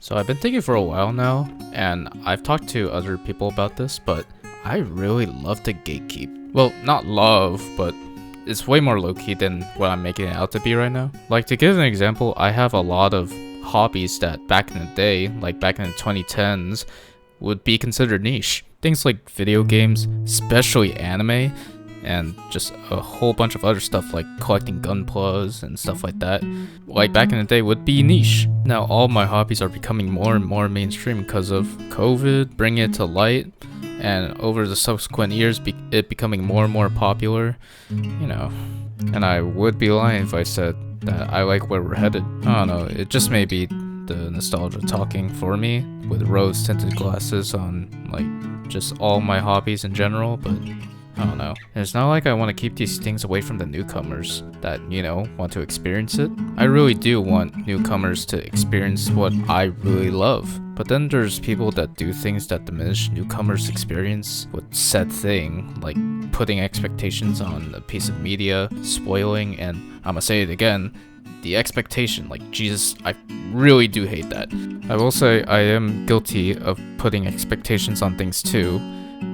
So I've been thinking for a while now, and I've talked to other people about this, but I really love to gatekeep. Well, not love, but it's way more low-key than what I'm making it out to be right now. Like, to give an example, I have a lot of hobbies that back in the day, like back in the 2010s, would be considered niche. Things like video games, especially anime, and just a whole bunch of other stuff like collecting gunplas and stuff like that, like back in the day, would be niche. Now all my hobbies are becoming more and more mainstream because of COVID bringing it to light, and over the subsequent years it becoming more and more popular, you know. And I would be lying if I said that I like where we're headed. I don't know, it just may be the nostalgia talking for me with rose tinted glasses on like just all my hobbies in general, but I don't know. And it's not like I want to keep these things away from the newcomers that, you know, want to experience it. I really do want newcomers to experience what I really love. But then there's people that do things that diminish newcomers' experience with said thing, like putting expectations on a piece of media, spoiling, and I'ma say it again, the expectation, like Jesus, I really do hate that. I will say I am guilty of putting expectations on things too,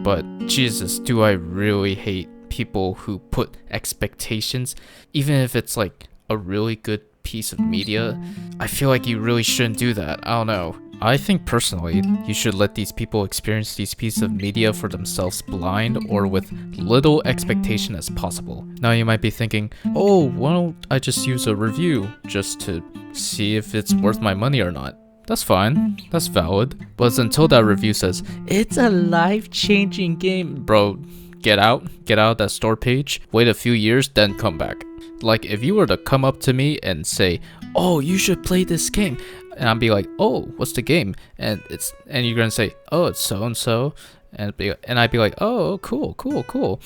but Jesus, do I really hate people who put expectations, even if it's like a really good piece of media. I feel like you really shouldn't do that. I don't know. I think personally, you should let these people experience these pieces of media for themselves blind or with little expectation as possible. Now you might be thinking, oh, why don't I just use a review just to see if it's worth my money or not? That's fine, that's valid. But it's until that review says, it's a life-changing game. Bro, get out that store page, wait a few years, then come back. Like, if you were to come up to me and say, oh, you should play this game, and I'd be like, oh, what's the game? And you're gonna say, oh, it's so-and-so, and I'd be like, oh, cool.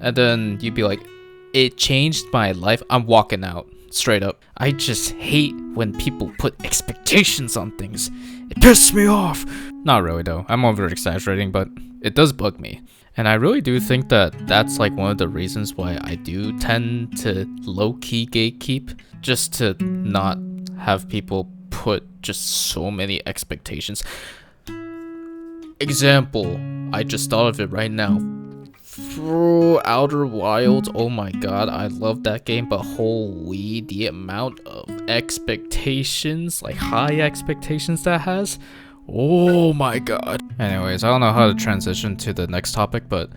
And then you'd be like, it changed my life, I'm walking out. Straight up. I just hate when people put expectations on things. It pisses me off. Not really though. I'm over exaggerating, but it does bug me. And I really do think that that's like one of the reasons why I do tend to low-key gatekeep, just to not have people put just so many expectations. Example, I just thought of it right now. Outer Wilds, oh my god, I love that game, but holy, the amount of expectations, like high expectations that has, oh my god. Anyways, I don't know how to transition to the next topic, but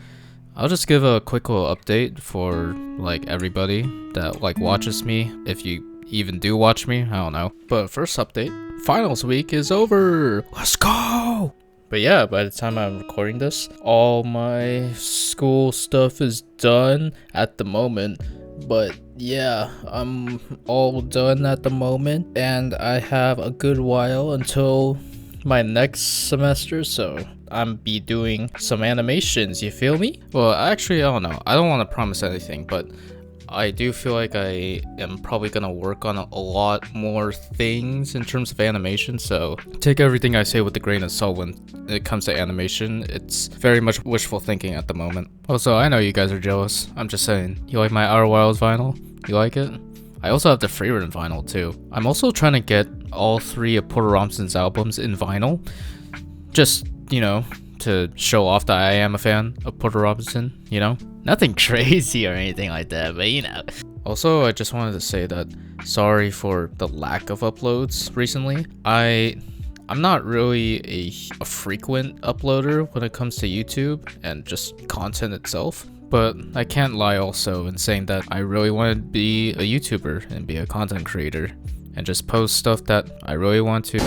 I'll just give a quick little update for like everybody that like watches me, if you even do watch me, I don't know. But first update, finals week is over, let's go! But yeah, by the time I'm recording this, all my school stuff is done at the moment. But yeah, I'm all done at the moment, and I have a good while until my next semester, so I'm be doing some animations, you feel me? Well, actually, I don't know. I don't want to promise anything, but I do feel like I am probably gonna work on a lot more things in terms of animation, so take everything I say with a grain of salt when it comes to animation. It's very much wishful thinking at the moment. Also, I know you guys are jealous. I'm just saying. You like my Outer Wilds vinyl? You like it? I also have the Freerun vinyl too. I'm also trying to get all 3 of Porter Robinson's albums in vinyl. Just, you know, to show off that I am a fan of Porter Robinson, you know? Nothing crazy or anything like that, but you know. Also, I just wanted to say that sorry for the lack of uploads recently. I'm not really a frequent uploader when it comes to YouTube and just content itself, but I can't lie also in saying that I really want to be a YouTuber and be a content creator and just post stuff that I really want to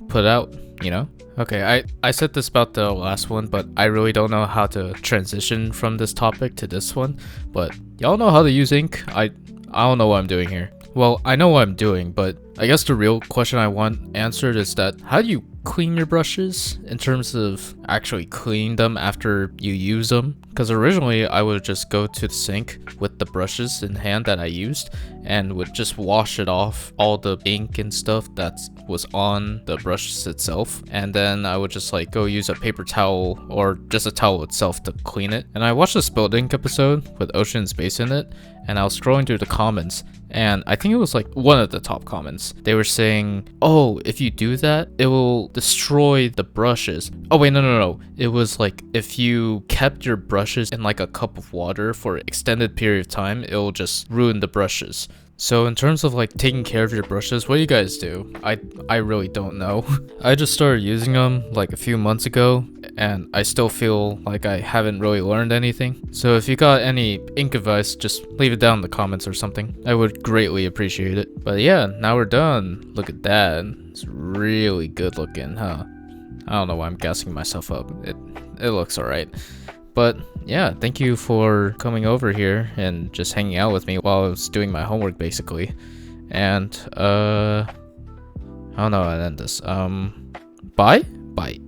put out, you know? Okay, I said this about the last one, but I really don't know how to transition from this topic to this one. But y'all know how to use ink? I don't know what I'm doing here. Well, I know what I'm doing, but I guess the real question I want answered is that how do you clean your brushes in terms of actually clean them after you use them? Because originally I would just go to the sink with the brushes in hand that I used and would just wash it off, all the ink and stuff that was on the brushes itself, and then I would just like go use a paper towel or just a towel itself to clean it. And I watched the spilled ink episode with Ocean Space in it, and I was scrolling through the comments, and I think it was like one of the top comments. They were saying, oh, if you do that, it will destroy the brushes. Oh wait, no. It was like if you kept your brushes in like a cup of water for an extended period of time, it will just ruin the brushes. So in terms of like taking care of your brushes, what do you guys do? I really don't know. I just started using them like a few months ago, and I still feel like I haven't really learned anything. So if you got any ink advice, just leave it down in the comments or something. I would greatly appreciate it. But yeah, now we're done. Look at that. It's really good looking, huh? I don't know why I'm gassing myself up. It looks alright. But yeah, thank you for coming over here and just hanging out with me while I was doing my homework, basically. And I don't know how to end this. Bye? Bye.